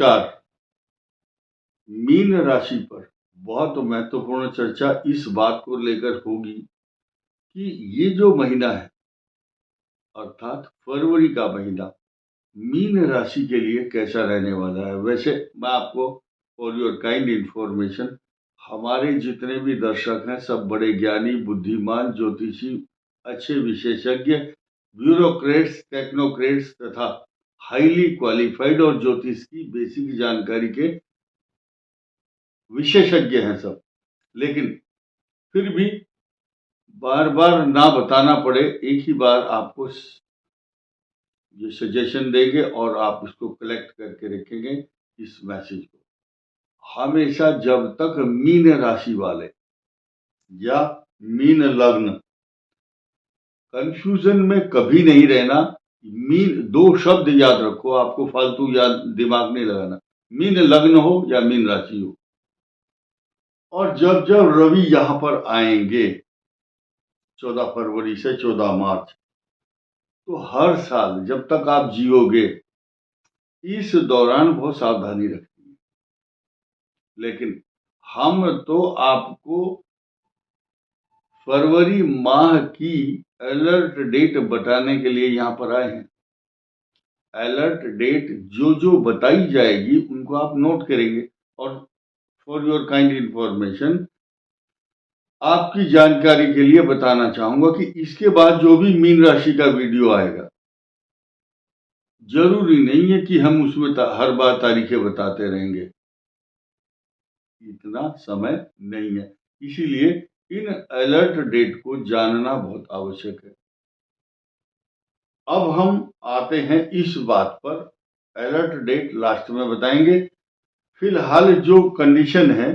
नमस्कार। मीन राशि पर बहुत महत्वपूर्ण चर्चा इस बात को लेकर होगी कि ये जो महीना है अर्थात फरवरी का महीना मीन राशि के लिए कैसा रहने वाला है। वैसे मैं आपको फॉर योर काइंड इंफॉर्मेशन, हमारे जितने भी दर्शक हैं सब बड़े ज्ञानी, बुद्धिमान, ज्योतिषी, अच्छे विशेषज्ञ, ब्यूरोक्रेट्स, टेक्नोक्रेट्स तथा हाईली क्वालिफाइड और ज्योतिष की बेसिक जानकारी के विशेषज्ञ हैं सब। लेकिन फिर भी बार बार ना बताना पड़े, एक ही बार आपको ये सजेशन देंगे और आप इसको कलेक्ट करके रखेंगे इस मैसेज को। हमेशा जब तक मीन राशि वाले या मीन लग्न, कंफ्यूजन में कभी नहीं रहना। मीन, दो शब्द याद रखो, आपको फालतू याद दिमाग नहीं लगाना। मीन लग्न हो या मीन राशि हो। और जब जब रवि यहां पर आएंगे 14 फरवरी से 14 मार्च, तो हर साल जब तक आप जियोगे इस दौरान बहुत सावधानी रखनी है। लेकिन हम तो आपको फरवरी माह की अलर्ट डेट बताने के लिए यहां पर आए हैं। अलर्ट डेट जो जो बताई जाएगी उनको आप नोट करेंगे। और फॉर योर काइंड इंफॉर्मेशन, आपकी जानकारी के लिए बताना चाहूंगा कि इसके बाद जो भी मीन राशि का वीडियो आएगा, जरूरी नहीं है कि हम उसमें हर बार तारीखें बताते रहेंगे, इतना समय नहीं है। इसीलिए इन अलर्ट डेट को जानना बहुत आवश्यक है। अब हम आते हैं इस बात पर, अलर्ट डेट लास्ट में बताएंगे। फिलहाल जो कंडीशन है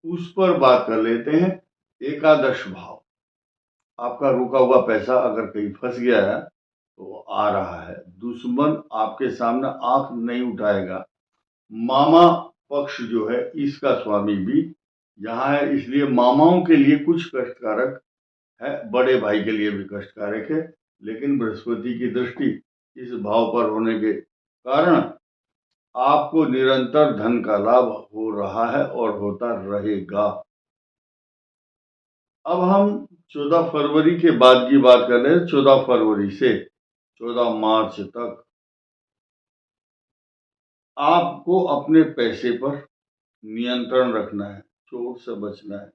उस पर बात कर लेते हैं। एकादश भाव, आपका रुका हुआ पैसा अगर कहीं फंस गया है तो आ रहा है। दुश्मन आपके सामने आंख नहीं उठाएगा। मामा पक्ष जो है इसका स्वामी भी यहाँ है, इसलिए मामाओं के लिए कुछ कष्टकारक है, बड़े भाई के लिए भी कष्टकारक है। लेकिन बृहस्पति की दृष्टि इस भाव पर होने के कारण आपको निरंतर धन का लाभ हो रहा है और होता रहेगा। अब हम 14 फरवरी के बाद की बात कर रहे हैं। 14 फरवरी से 14 मार्च तक आपको अपने पैसे पर नियंत्रण रखना है, चोट से बचना है।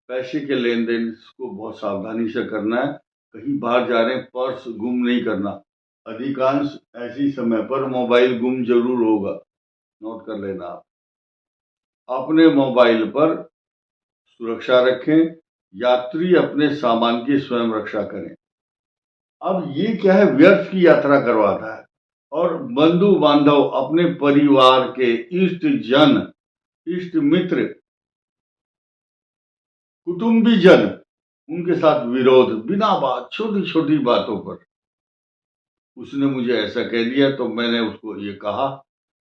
पैसे के लेन देन को बहुत सावधानी से करना है। कहीं बाहर जा रहे हैं, पर्स गुम नहीं करना। अधिकांश ऐसी समय पर मोबाइल गुम जरूर होगा, नोट कर लेना आप। अपने मोबाइल पर सुरक्षा रखें। यात्री अपने सामान की स्वयं रक्षा करें। अब ये क्या है, व्यर्थ की यात्रा करवाता है। और बंधु बांधव, अपने परिवार के इष्ट जन, इष्ट मित्र, कुटुंबी जन, उनके साथ विरोध बिना बात, छोटी छोटी बातों पर। उसने मुझे ऐसा कह दिया तो मैंने उसको ये कहा,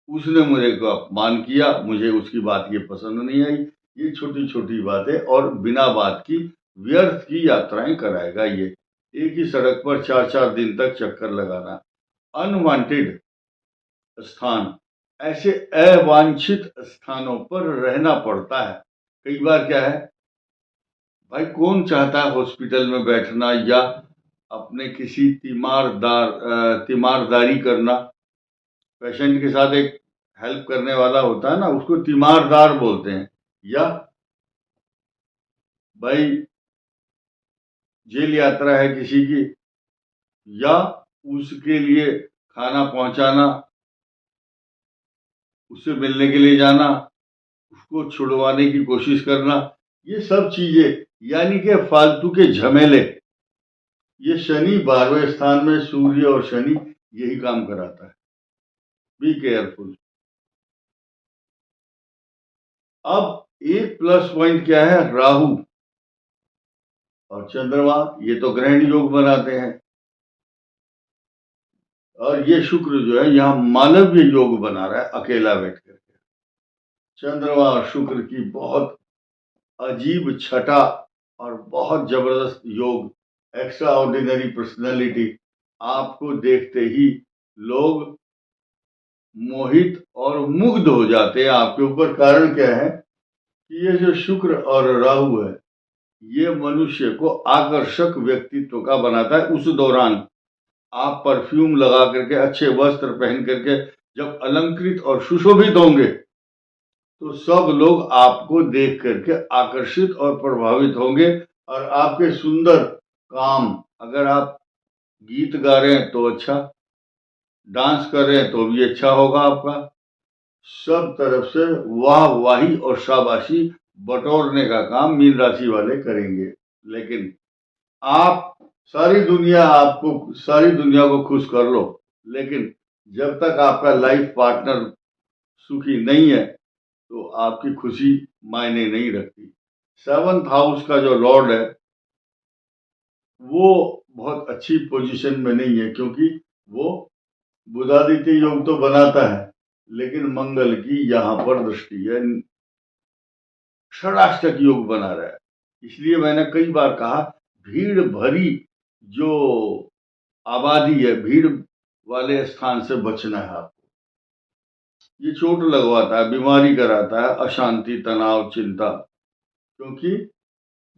उसने मुझे को अपमान किया, मुझे उसकी बात ये पसंद नहीं आई। ये छोटी छोटी बातें और बिना बात की व्यर्थ की यात्राएं कराएगा। ये एक ही सड़क पर 4-4 दिन तक चक्कर लगाना, अनवांटेड स्थान, ऐसे अवांछित स्थानों पर रहना पड़ता है। कई बार क्या है भाई, कौन चाहता है हॉस्पिटल में बैठना या अपने किसी तीमारदारी करना। पेशेंट के साथ एक हेल्प करने वाला होता है ना, उसको तीमारदार बोलते हैं। या भाई जेल यात्रा है किसी की, या उसके लिए खाना पहुंचाना, उससे मिलने के लिए जाना, उसको छुड़वाने की कोशिश करना, ये सब चीजें यानी कि फालतू के झमेले। ये शनि 12वें स्थान में, सूर्य और शनि यही काम कराता है। Be careful. अब एक प्लस पॉइंट क्या है, राहु और चंद्रमा, ये तो ग्रहण योग बनाते हैं। और ये शुक्र जो है यहाँ मालव्य योग बना रहा है अकेला बैठ करके। चंद्रमा और शुक्र की बहुत अजीब छटा और बहुत जबरदस्त योग, एक्स्ट्रा ऑर्डिनरी पर्सनैलिटी। आपको देखते ही लोग मोहित और मुग्ध हो जाते हैं आपके ऊपर। कारण क्या है कि ये जो शुक्र और राहु है, ये मनुष्य को आकर्षक व्यक्तित्व का बनाता है। उस दौरान आप परफ्यूम लगा करके, अच्छे वस्त्र पहन करके जब अलंकृत और सुशोभित होंगे तो सब लोग आपको देख करके आकर्षित और प्रभावित होंगे। और आपके सुंदर काम, अगर आप गीत गा रहे हैं तो अच्छा, डांस कर रहे हैं तो भी अच्छा होगा आपका। सब तरफ से वाहवाही और शाबाशी बटोरने का काम मीन राशि वाले करेंगे। लेकिन आप सारी दुनिया को खुश कर लो, लेकिन जब तक आपका लाइफ पार्टनर सुखी नहीं है तो आपकी खुशी मायने नहीं रखती। 7th हाउस का जो लॉर्ड है वो बहुत अच्छी पोजीशन में नहीं है, क्योंकि वो बुधादित्य योग तो बनाता है, लेकिन मंगल की यहाँ पर दृष्टि है, षडाष्टक योग बना रहा है। इसलिए मैंने कई बार कहा, भीड़ भरी जो आबादी है, भीड़ वाले स्थान से बचना है आपको। ये चोट लगवाता है, बीमारी कराता है, अशांति, तनाव, चिंता, क्योंकि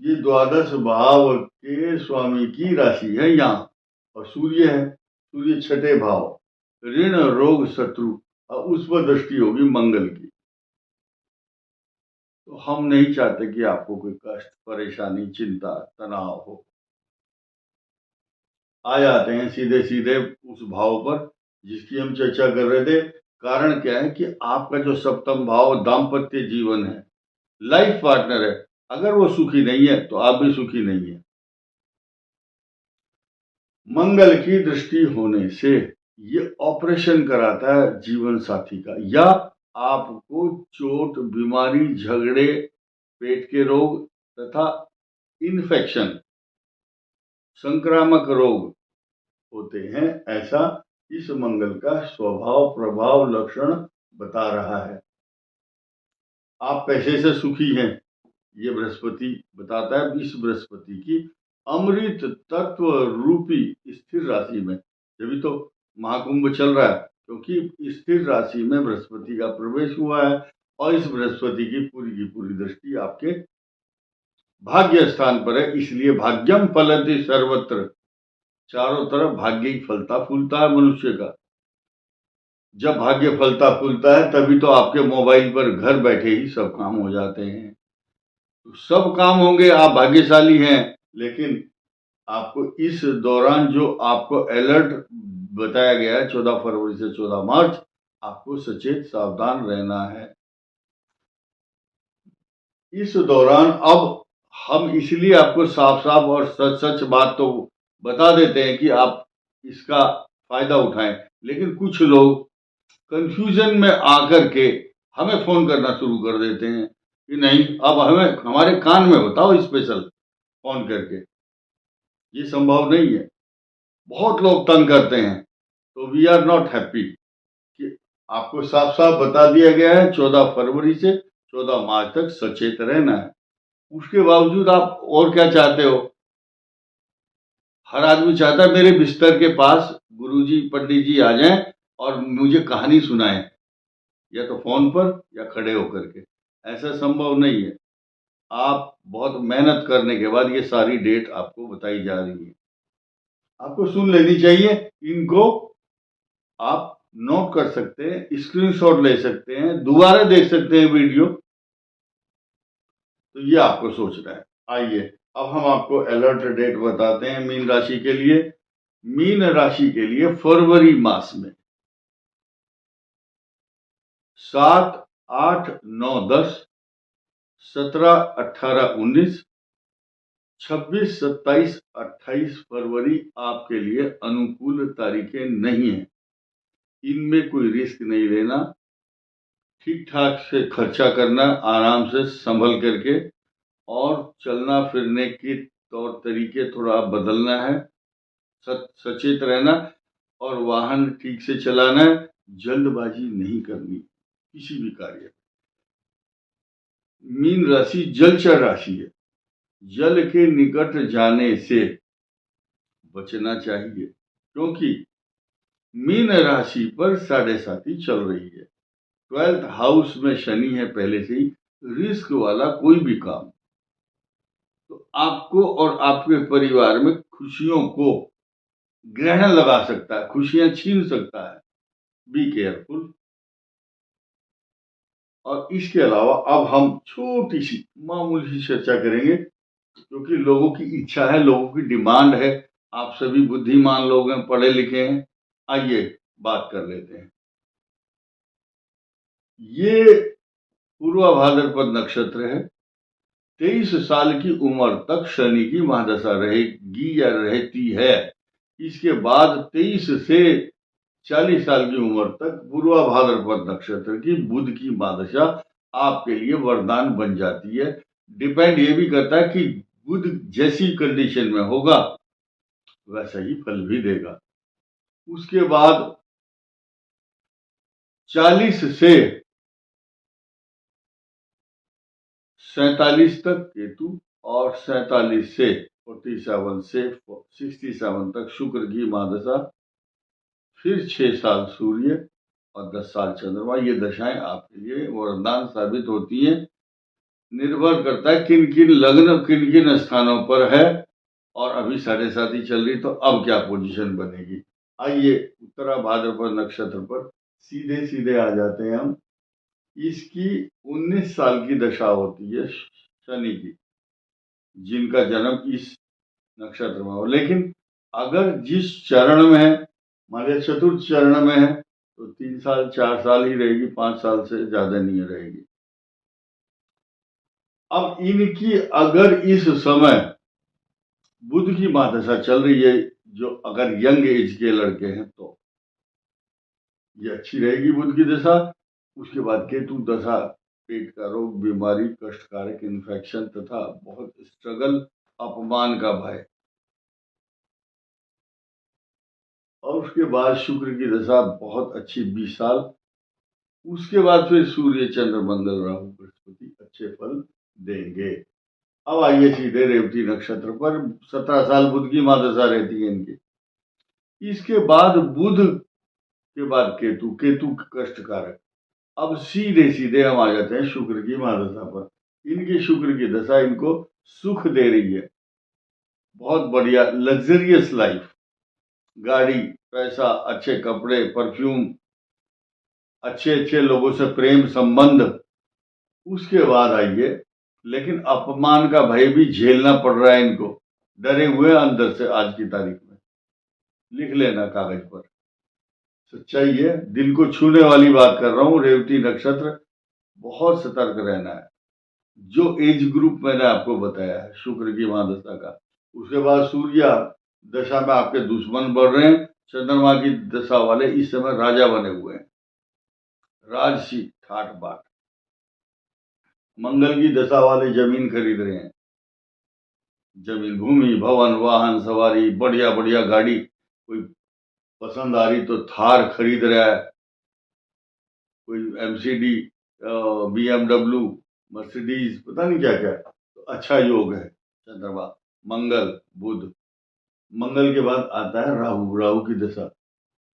ये द्वादश भाव के स्वामी की राशि है यहाँ, और सूर्य है, सूर्य छठे भाव, ऋण, रोग, शत्रु, और उस पर दृष्टि होगी मंगल की। तो हम नहीं चाहते कि आपको कोई कष्ट, परेशानी, चिंता, तनाव हो। आ जाते हैं सीधे सीधे उस भाव पर जिसकी हम चर्चा कर रहे थे। कारण क्या है कि आपका जो सप्तम भाव दाम्पत्य जीवन है, लाइफ पार्टनर है, अगर वो सुखी नहीं है तो आप भी सुखी नहीं है। मंगल की दृष्टि होने से ये ऑपरेशन कराता है जीवन साथी का, या आपको चोट, बीमारी, झगड़े, पेट के रोग तथा इन्फेक्शन, संक्रामक रोग होते हैं, ऐसा इस मंगल का स्वभाव, प्रभाव, लक्षण बता रहा है। आप पैसे से सुखी हैं, ये बृहस्पति बताता है। इस बृहस्पति की अमृत तत्व रूपी स्थिर राशि में, जब तो महाकुंभ चल रहा है, क्योंकि स्थिर राशि में बृहस्पति का प्रवेश हुआ है, और इस बृहस्पति की पूरी दृष्टि आपके भाग्य स्थान पर है। इसलिए भाग्यम फलति सर्वत्र, चारों तरफ भाग्य ही फलता फूलता है मनुष्य का। जब भाग्य फलता फूलता है तभी तो आपके मोबाइल पर घर बैठे ही सब काम हो जाते हैं। तो सब काम होंगे, आप भाग्यशाली हैं। लेकिन आपको इस दौरान जो आपको अलर्ट बताया गया है 14 फरवरी से 14 मार्च, आपको सचेत सावधान रहना है इस दौरान। अब हम इसलिए आपको साफ साफ और सच सच बात तो बता देते हैं कि आप इसका फायदा उठाएं, लेकिन कुछ लोग कंफ्यूजन में आकर के हमें फोन करना शुरू कर देते हैं कि नहीं, अब हमें हमारे कान में बताओ स्पेशल फोन करके। ये संभव नहीं है, बहुत लोग तंग करते हैं। तो वी आर नॉट हैप्पी कि आपको साफ साफ बता दिया गया है 14 फरवरी से 14 मार्च तक सचेत रहना है। उसके बावजूद आप और क्या चाहते हो? हर आदमी चाहता है मेरे बिस्तर के पास गुरुजी, पंडित जी आ जाएं और मुझे कहानी सुनाएं, या तो फोन पर या खड़े होकर के। ऐसा संभव नहीं है। आप बहुत मेहनत करने के बाद ये सारी डेट आपको बताई जा रही है, आपको सुन लेनी चाहिए। इनको आप नोट कर सकते हैं, स्क्रीनशॉट ले सकते हैं, दोबारा देख सकते हैं वीडियो। तो ये आपको सोचना है। आइए अब हम आपको अलर्ट डेट बताते हैं मीन राशि के लिए। मीन राशि के लिए फरवरी मास में 7, 8, 9, 10, 17, 18, 19, 26, 27, 28 फरवरी आपके लिए अनुकूल तारीखें नहीं है। इनमें कोई रिस्क नहीं लेना, ठीक ठाक से खर्चा करना, आराम से संभल करके, और चलना फिरने के तौर तरीके थोड़ा बदलना है, सचेत रहना, और वाहन ठीक से चलाना है। जल्दबाजी नहीं करनी किसी भी कार्य। मीन राशि जलचर राशि है, जल के निकट जाने से बचना चाहिए, क्योंकि मीन राशि पर 7.5 चल रही है। 12th हाउस में शनि है पहले से ही, रिस्क वाला कोई भी काम तो आपको और आपके परिवार में खुशियों को ग्रहण लगा सकता है, खुशियां छीन सकता है। Be careful. और इसके अलावा अब हम छोटी सी मामूली सी चर्चा करेंगे, क्योंकि लोगों की इच्छा है, लोगों की डिमांड है। आप सभी बुद्धिमान लोग हैं, पढ़े लिखे हैं, आइए बात कर लेते हैं। ये पूर्वा भाद्रपद नक्षत्र है। 23 साल की उम्र तक शनि की महादशा रहेगी या रहती है। इसके बाद 23 से 40 साल की उम्र तक पूर्वा भाद्रपद नक्षत्र की बुध की महादशा आपके लिए वरदान बन जाती है। डिपेंड ये भी करता है कि बुध जैसी कंडीशन में होगा वैसा ही फल भी देगा। उसके बाद 40 से 47 तक केतु और 47 से 47 से 67 तक शुक्र की महादशा, फिर 6 साल सूर्य और 10 साल चंद्रमा। ये दशाएं आपके लिए वरदान साबित होती हैं। निर्भर करता है किन किन लग्न किन किन स्थानों पर है, और अभी 7.5 चल रही, तो अब क्या पोजीशन बनेगी। आइए उत्तरा भाद्रपद नक्षत्र पर सीधे सीधे आ जाते हैं हम। इसकी 19 साल की दशा होती है शनि की, जिनका जन्म इस नक्षत्र में हो। लेकिन अगर जिस चरण में है, मान लिया चतुर्थ चरण में है, तो 3 साल 4 साल ही रहेगी, 5 साल से ज्यादा नहीं रहेगी। अब इनकी अगर इस समय बुध की महादशा चल रही है, जो अगर यंग एज के लड़के हैं तो ये अच्छी रहेगी बुध की दशा। उसके बाद केतु दशा, पेट का रोग, बीमारी, कष्टकारक इन्फेक्शन तथा बहुत स्ट्रगल, अपमान का भय। और उसके बाद शुक्र की दशा बहुत अच्छी 20 साल। उसके बाद फिर सूर्य चंद्र मंगल राहु बृहस्पति अच्छे फल देंगे। अब आइए सीधे रेवती नक्षत्र पर। 17 साल बुध की महादशा रहती है इनकी। इसके बाद बुध के बाद केतु, केतु कष्टकारक। अब सीधे सीधे हम आ जाते हैं शुक्र की महादशा पर। इनकी शुक्र की दशा इनको सुख दे रही है, बहुत बढ़िया लग्जरियस लाइफ, गाड़ी, पैसा, अच्छे कपड़े, परफ्यूम, अच्छे अच्छे लोगों से प्रेम संबंध। उसके बाद आइए, लेकिन अपमान का भय भी झेलना पड़ रहा है इनको, डरे हुए अंदर से। आज की तारीख में लिख लेना कागज पर, सच्चाई है, दिल को छूने वाली बात कर रहा हूं। रेवती नक्षत्र, बहुत सतर्क रहना है। जो एज ग्रुप मैंने आपको बताया है शुक्र की महादशा का, उसके बाद सूर्य दशा में आपके दुश्मन बढ़ रहे हैं। चंद्रमा की दशा वाले इस समय राजा बने हुए हैं, राजसी ठाट बाट। मंगल की दशा वाले जमीन खरीद रहे हैं, जमीन, भूमि, भवन, वाहन, सवारी, बढ़िया बढ़िया गाड़ी, कोई पसंद आ रही तो थार खरीद रहा है, कोई एमसीडी, बीएमडब्ल्यू, मर्सिडीज, पता नहीं क्या क्या। तो अच्छा योग है चंद्रमा, मंगल, बुध। मंगल के बाद आता है राहु, राहु की दशा,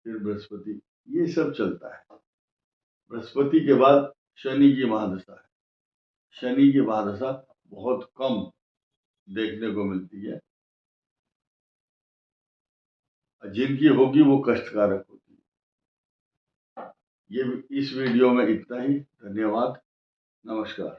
फिर बृहस्पति, ये सब चलता है। बृहस्पति के बाद शनि की महादशा है। शनि की महादशा बहुत कम देखने को मिलती है, जिनकी होगी वो कष्टकारक होती है। ये इस वीडियो में इतना ही। धन्यवाद, नमस्कार।